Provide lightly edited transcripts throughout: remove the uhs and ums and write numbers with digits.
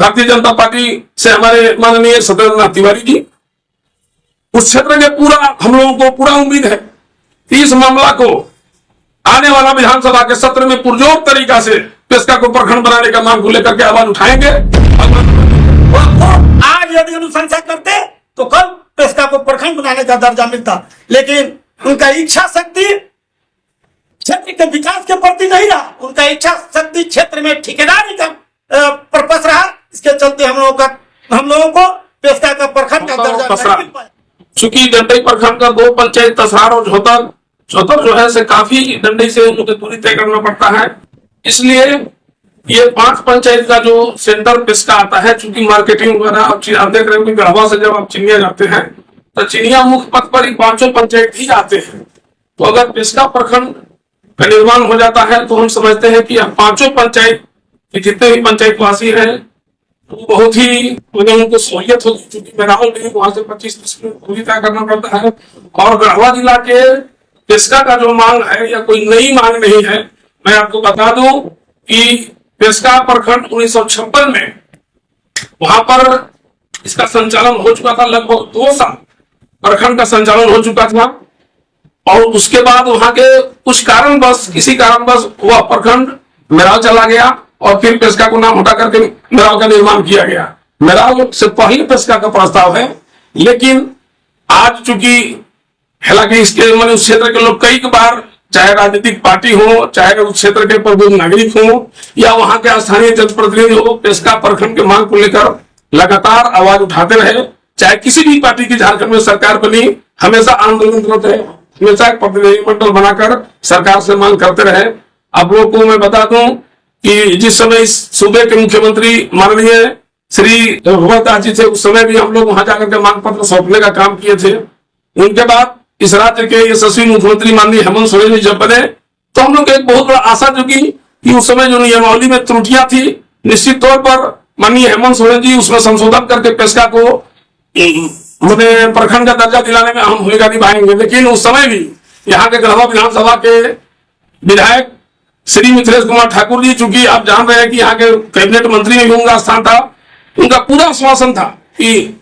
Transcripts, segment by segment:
Bharatiya Janata party से हमारे माननीय सत्येंद्रनाथ तिवारी जी, उस क्षेत्र के पूरा हम लोगों को पूरा उम्मीद है कि इस मामला को आने वाला विधानसभा के सत्र में पुरजोर तरीका से पेस्का को प्रखंड बनाने का मांग को लेकर के आवाज उठाएंगे। आज यदि अनुशंसा करते तो कल पेस्का को प्रखंड बनाने का दर्जा मिलता, लेकिन उनका इच्छा शक्ति क्षेत्र के विकास के प्रति नहीं रहा, उनका इच्छा शक्ति क्षेत्र में ठेकेदारी का पर्पस रहा। इसके चलते हम लोगों को पेस्का का प्रखंड का दर्जा नहीं मिल पाया। चूंकि डंडई प्रखंड का 2 पंचायत तसहार और झोतर जो है से काफी डंडई से उनको दूरी तय करना पड़ता है, इसलिए ये 5 पंचायत का जो सेंटर पेस्का आता है, चूंकि मार्केटिंग वगैरह आप देख रहे हो कि गढ़वा से जब आप चिनिया जाते हैं तो चिनिया मुख्य पथ पर ही 5 पंचायत ही जाते हैं। तो अगर पेस्का प्रखंड का निर्माण हो जाता है तो हम समझते हैं कि 5 पंचायत के जितने भी पंचायत वासी हैं वो बहुत ही उनको सहूलियत होगी, क्योंकि मेरावल में वहां से 25-30 किलोमीटर दूरी तय करना पड़ता है। और गढ़वा जिला के पेस्का का जो मांग है या कोई नई मांग नहीं है। मैं आपको बता दूं कि पेस्का प्रखंड 1956 में वहां पर इसका संचालन हो चुका था, लगभग 2 साल प्रखंड का संचालन हो चुका था। और उसके बाद वहां के कुछ कारणवश किसी कारणवश वह प्रखंड मेराव चला गया और फिर पेस्का को नाम हटा करके मेराव का निर्माण किया गया। मेराव से पहले पेस्का का प्रस्ताव है, लेकिन आज चूंकि हालांकि इसके मैंने उस क्षेत्र के लोग कई बार, चाहे राजनीतिक पार्टी हो, चाहे उस क्षेत्र के प्रबुद्ध नागरिक हो या वहां के स्थानीय जनप्रतिनिधि हो, पेस्का प्रखंड की मांग को लेकर लगातार आवाज उठाते रहे। चाहे किसी भी पार्टी की झारखंड में सरकार बनी, हमेशा आंदोलन करते रहे, हमेशा एक प्रतिनिधिमंडल बनाकर सरकार से मांग करते रहे। आप लोगों को मैं बता दूं कि जिस समय इस सूबे के मुख्यमंत्री माननीय श्री रघुवर दास जी थे, उस समय भी हम लोग वहां जाकर के मांग पत्र सौंपने का काम किए थे। उनके बाद इस राज्य के यशस्वी मुख्यमंत्री माननीय हेमंत सोरेन जी जब बने तो हम लोग एक बहुत बड़ा आशा जुगी कि उस समय जो नियमावली में त्रुटियां थी, निश्चित तौर पर माननीय हेमंत सोरेन जी उसमें संशोधन करके पेस्का को प्रखंड का दर्जा दिलाने में अहम भूमिका निभाएंगे। लेकिन उस समय भी यहाँ के गढ़वा विधानसभा के विधायक श्री मिथिलेश कुमार ठाकुर जी, चूंकि आप जान रहे हैं कि यहाँ के कैबिनेट मंत्री में भी उनका स्थान था, उनका पूरा आश्वासन था कि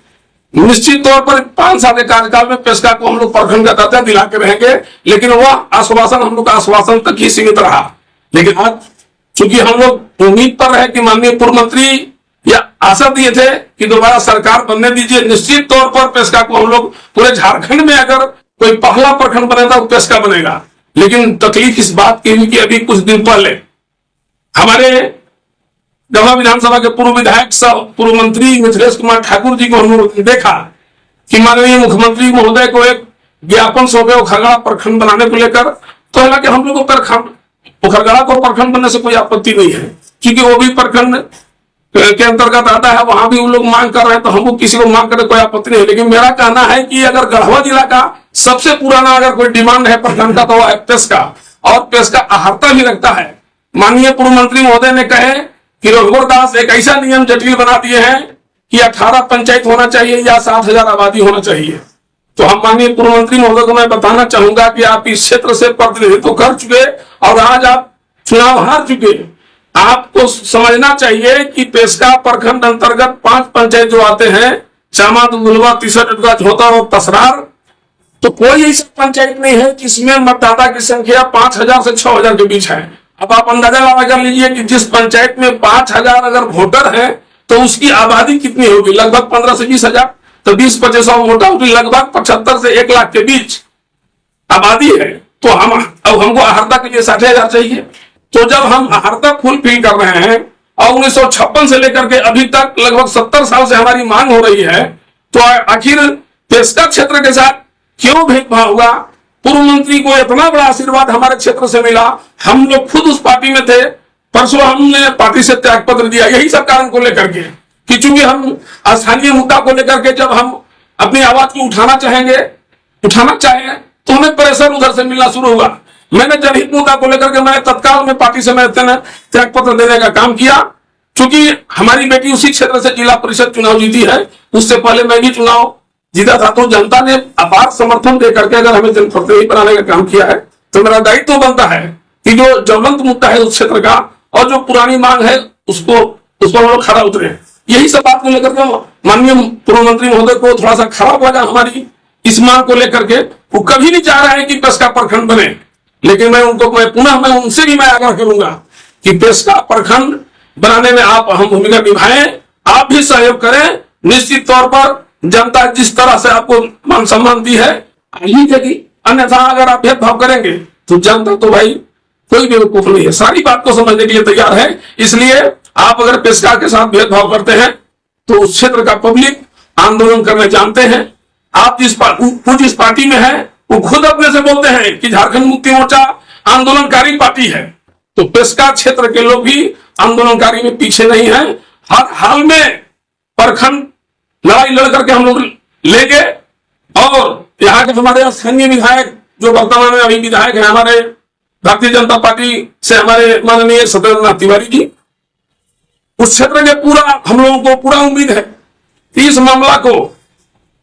निश्चित तौर पर 5 साल के कार्यकाल में पेस्का को हम लोग प्रखंड का दर्जा दिला के रहेंगे। लेकिन वह आश्वासन हम लोग का आश्वासन तक ही सीमित रहा। लेकिन आज चूंकि हम लोग उम्मीद पर रहे कि माननीय पूर्व मंत्री या आशा दिए थे कि दोबारा सरकार बनने दीजिए, निश्चित तौर पर पेस्का को हम लोग पूरे झारखंड में अगर कोई पहला प्रखंड बनेगा तो पेस्का बनेगा। लेकिन तकलीफ इस बात की हुई कि अभी कुछ दिन पहले हमारे गढ़वा विधानसभा के पूर्व विधायक पूर्व मंत्री मिथिलेश कुमार ठाकुर जी को हम लोग देखा कि माननीय मुख्यमंत्री महोदय को एक ज्ञापन सौंपे खरगड़ा प्रखंड बनाने को लेकर। तो हालांकि हम लोग को खरगड़ा को प्रखंड बनने से कोई आपत्ति नहीं है, क्योंकि वो भी प्रखंड के अंतर्गत आता है, वहां भी उन लोग मांग कर रहे हैं, तो हमको किसी को मांग करने कोई आपत्ति नहीं है। लेकिन मेरा कहना है कि अगर गढ़वा जिला का सबसे पुराना अगर कोई डिमांड है प्रखंड का तो वह है पेस्का, और पेस्का आहर्ता भी रखता है। माननीय पूर्व मंत्री महोदय ने कहे कि रघुवर दास एक ऐसा नियम जटिल बना दिए हैं कि 18 पंचायत होना चाहिए या 7,000 आबादी होना चाहिए। तो हम माननीय पूर्व मंत्री महोदय को मैं बताना चाहूंगा कि आप इस क्षेत्र से प्रतिनिधित्व कर चुके और आज आप चुनाव हार चुके। आपको समझना चाहिए कि पेस्का प्रखंड अंतर्गत 5 पंचायत जो आते हैं, चामा, दुलवा, तीसरा, झोतर और तसरार, तो कोई ऐसा पंचायत नहीं है जिसमें मतदाता की संख्या 5,000 से 6,000 के बीच है। अब आप अंदाजा लगा कर लीजिए कि जिस पंचायत में 5,000 अगर वोटर हैं तो उसकी आबादी कितनी होगी, लगभग 15 से 20,000। तो 20-25 वोटर होगी, लगभग 75 से 1 लाख के बीच आबादी है। तो अब हमको आहर्ता के लिए 60,000 चाहिए। तो जब हम आहर्ता फुलफिल कर रहे हैं और 1956 से लेकर के अभी तक लगभग 70 साल से हमारी मांग हो रही है, तो आखिर पेस्का क्षेत्र के साथ क्यों भेदभाव हुआ? पूर्व मंत्री को इतना बड़ा आशीर्वाद हमारे क्षेत्र से मिला, हम लोग खुद उस पार्टी में थे। परसों हमने पार्टी से त्याग पत्र दिया यही सब कारण को लेकर के कि चूंकि हम स्थानीय मुद्दा को लेकर के जब हम अपनी आवाज को उठाना चाहे तो हमें प्रेशर उधर से मिलना शुरू हुआ। मैंने जनहित मुद्दा को लेकर के मैं तत्काल में पार्टी से त्याग पत्र देने का काम किया। चूंकि हमारी बेटी उसी क्षेत्र से जिला परिषद चुनाव जीती है, उससे पहले मैं भी चुनाव जीता था, तो जनता ने अपार समर्थन दे करके अगर हमें जनप्रतिनिधि बनाने का काम किया है तो मेरा दायित्व बनता है कि जो ज्वलंत मुद्दा है उस क्षेत्र का और जो पुरानी मांग है उस पर हम लोग खड़ा उतरे। यही सब बात को लेकर के माननीय पूर्व मंत्री महोदय को थोड़ा सा खराब लगा हमारी इस मांग को लेकर के। वो कभी नहीं चाह रहे हैं कि पेशका प्रखंड बने, लेकिन मैं पुनः उनसे भी मैं आग्रह करूंगा कि पेशका प्रखंड बनाने में आप अहम भूमिका निभाएं, आप भी सहयोग करें। निश्चित तौर पर जनता जिस तरह से आपको मान सम्मान दी है ही देगी, अन्यथा अगर आप भेदभाव करेंगे तो जनता तो भाई कोई बेवकूफ नहीं है, सारी बात को समझने के लिए तैयार है। इसलिए आप अगर पेशका के साथ भेदभाव करते हैं तो उस क्षेत्र का पब्लिक आंदोलन करने जानते हैं। आप जिस पार्टी में है वो खुद अपने से बोलते हैं कि झारखंड मुक्ति मोर्चा आंदोलनकारी पार्टी है, तो पेशका क्षेत्र के लोग भी आंदोलनकारी में पीछे नहीं है। हर हाल में प्रखंड लड़ाई लड़ करके हम लोग ले गए, और यहाँ के हमारे स्थानीय विधायक जो वर्तमान में अभी विधायक है हमारे भारतीय जनता पार्टी से, हमारे माननीय सत्येंद्र तिवारी जी, उस क्षेत्र के पूरा हम लोगों को पूरा उम्मीद है कि इस मामला को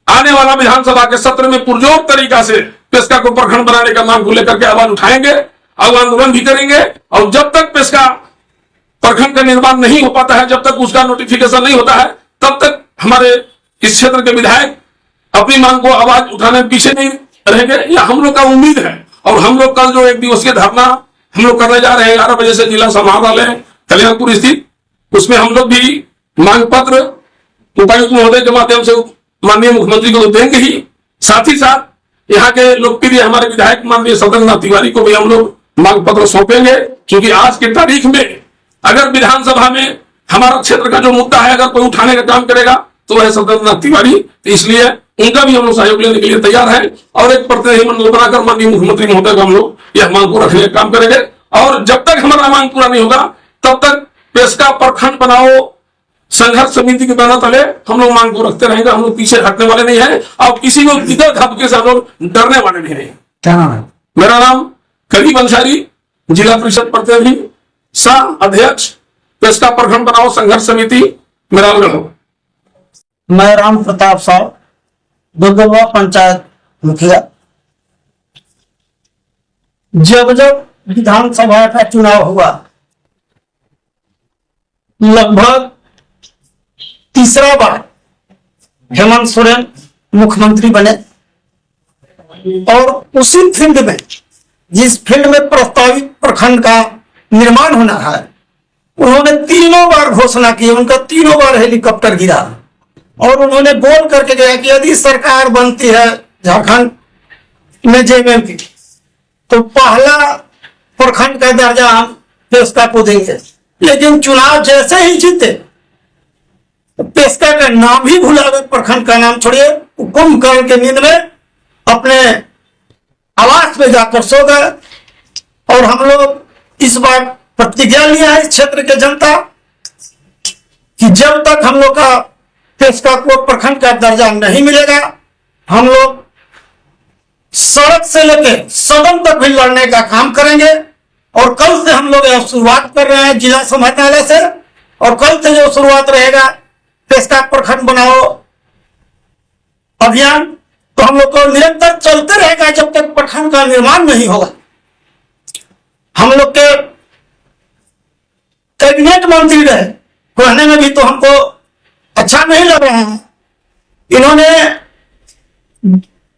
आने वाला विधानसभा के सत्र में पुरजोर तरीका से पेशका को प्रखंड बनाने का मांग को लेकर के आवाज उठाएंगे और आंदोलन भी करेंगे। और जब तक पेशका प्रखंड का निर्माण नहीं हो पाता है, जब तक उसका नोटिफिकेशन नहीं होता है, तब तक हमारे इस क्षेत्र के विधायक अपनी मांग को आवाज उठाने में पीछे नहीं रहेंगे। यह हम लोग का उम्मीद है। और हम लोग कल जो 1 दिवसीय धरना हम लोग करने जा रहे हैं 11 बजे से जिला समाहरणालय कल्याणपुर स्थित, उसमें हम लोग भी मांग पत्र उपायुक्त महोदय के माध्यम से माननीय मुख्यमंत्री को देंगे ही, साथ ही साथ यहाँ के लोकप्रिय हमारे विधायक माननीय सत्येंद्र तिवारी को भी हम लोग मांग पत्र सौंपेंगे। क्योंकि आज की तारीख में अगर विधानसभा में हमारा क्षेत्र का जो मुद्दा है अगर कोई उठाने का काम करेगा तो वह सत्येंद्र तिवारी, तो इसलिए उनका भी हम लोग सहयोग लेने के लिए तैयार है। और एक प्रतिनिधि मंडल बनाकर माननीय मुख्यमंत्री महोदय को हम लोग यह मांग को रखने का काम करेंगे। और जब तक हमारा मांग पूरा नहीं होगा तब तक पेशका प्रखंड बनाओ संघर्ष समिति के बैनर तले हम लोग मांग को रखते रहेंगे। हम लोग पीछे हटने वाले नहीं है और किसी को इधर धमके से हम लोग डरने वाले नहीं है। क्या नाम है? मेरा नाम करीब अंसारी, जिला परिषद प्रतिनिधि सह अध्यक्ष पेशका प्रखंड बनाओ संघर्ष समिति मेरालगढ़ हो। मैं राम प्रताप साहब, दुर्गवा पंचायत मुखिया। जब जब विधानसभा का चुनाव हुआ, लगभग तीसरा बार हेमंत सोरेन मुख्यमंत्री बने, और उसी फील्ड में जिस फील्ड में प्रस्तावित प्रखंड का निर्माण होना है, उन्होंने 3 बार घोषणा की। उनका 3 बार हेलीकॉप्टर गिरा और उन्होंने बोल करके गया कि यदि सरकार बनती है झारखंड में जेएमएम की, तो पहला प्रखंड का दर्जा हम पेशका को देंगे। लेकिन चुनाव जैसे ही जीते, पेशका का नाम ही भुला गए, प्रखंड का नाम छोड़िए। कुंभकर्ण के नींद में अपने आवास में जाकर सो गए। और हम लोग इस बार प्रतिज्ञा लिया है इस क्षेत्र के जनता कि जब तक हम लोग का पेशका को प्रखंड का दर्जा नहीं मिलेगा, हम लोग सड़क से लेकर सदन तक भी लड़ने का काम करेंगे। और कल से हम लोग शुरुआत कर रहे हैं जिला समाहरणालय से, और कल से जो शुरुआत रहेगा पेशका प्रखंड बनाओ अभियान, तो हम लोग को निरंतर चलते रहेगा जब तक प्रखंड का निर्माण नहीं होगा। हम लोग के कैबिनेट मंत्री रहे, कहने में भी तो हमको अच्छा नहीं लग रहा है। इन्होंने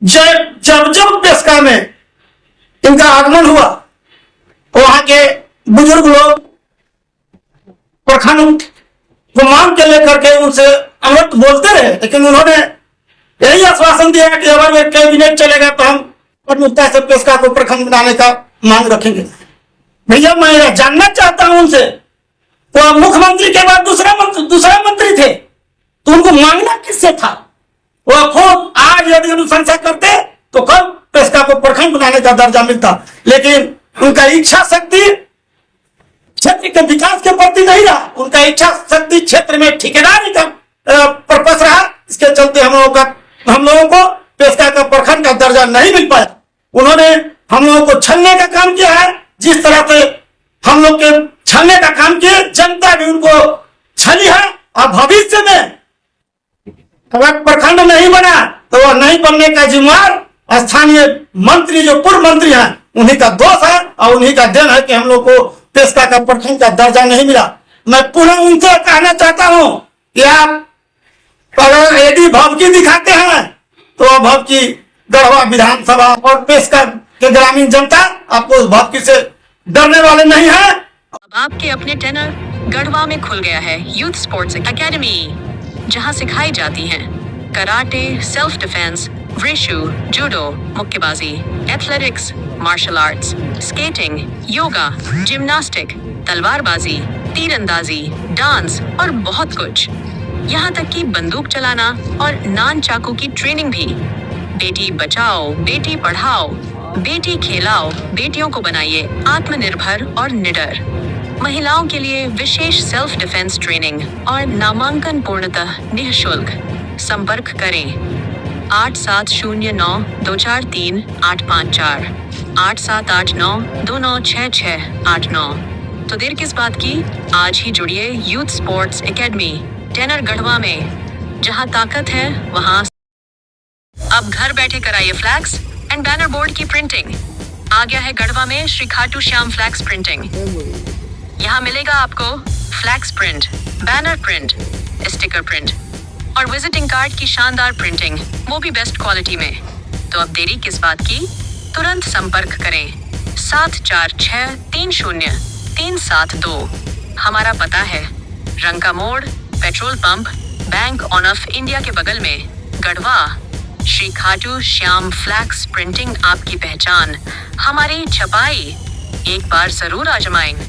जब पेशका में इनका आगमन हुआ, वहां के बुजुर्ग लोग प्रखंड को मांग के लेकर के उनसे अमृत बोलते रहे, लेकिन उन्होंने यही आश्वासन दिया कि अगर कैबिनेट चलेगा तो हम प्रमुखता से पेशका को प्रखंड बनाने का मांग रखेंगे। भैया मैं जानना चाहता हूं उनसे, वो मुख्यमंत्री के बाद दूसरा मंत्री थे, तो उनको मांगना किससे था? वो खुद आज यदि अनुशंसा करते तो कल पेशका को प्रखंड बनाने का दर्जा मिलता। लेकिन उनका इच्छा शक्ति क्षेत्र के विकास के प्रति नहीं रहा, उनका इच्छा शक्ति क्षेत्र में ठेकेदारी का पर्पस रहा। इसके चलते हम लोगों को पेशका का प्रखंड का दर्जा नहीं मिल पाया। उन्होंने हम लोगों को छलने का काम किया है। जिस तरह से हम लोग के छलने का काम किए, जनता भी उनको छली है। और भविष्य में अगर प्रखंड नहीं बना तो वह नहीं बनने का जिम्मेवार स्थानीय मंत्री जो पूर्व मंत्री हैं उन्हीं का दोष है और उन्हीं का देन है कि हम लोग को पेशका का प्रखंड का दर्जा नहीं मिला। मैं पुनः उनसे कहना चाहता हूं कि आप अगर यदि भवकी दिखाते हैं तो भवकी गढ़वा विधानसभा और पेशकर के ग्रामीण जनता आपको उस भवकी से डरने वाले नहीं है। अब आपके अपने टेनर गढ़वा में खुल गया है यूथ स्पोर्ट्स एकेडमी, जहां सिखाई जाती हैं karate, self defence, wushu, judo, मुक्केबाजी, athletics, martial arts, skating, yoga, gymnastic, तलवारबाजी, तीरंदाजी, डांस और बहुत कुछ। यहाँ तक कि बंदूक चलाना और नान चाकू की ट्रेनिंग भी। बेटी बचाओ, बेटी पढ़ाओ, बेटी खेलाओ, बेटियों को बनाइए आत्मनिर्भर और निडर। महिलाओं के लिए विशेष सेल्फ डिफेंस ट्रेनिंग और नामांकन पूर्णतः निःशुल्क। संपर्क करें 8709243854 8789296689। तो देर किस बात की, आज ही जुड़िए यूथ स्पोर्ट्स एकेडमी टेनर गढ़वा में, जहां ताकत है वहां। अब घर बैठे कराइए फ्लैक्स एंड बैनर बोर्ड की प्रिंटिंग। आ गया है गढ़वा में श्री खाटू श्याम फ्लैक्स प्रिंटिंग। यहाँ मिलेगा आपको flex print, banner print, sticker print और विजिटिंग कार्ड की शानदार प्रिंटिंग, वो भी बेस्ट क्वालिटी में। तो अब देरी किस बात की, तुरंत संपर्क करें 74630372। हमारा पता है रंका मोड़, petrol pump, bank of India के बगल में, गढ़वा। श्री खाटू श्याम फ्लैक्स प्रिंटिंग आपकी पहचान, हमारी छपाई। एक बार जरूर आजमाएं।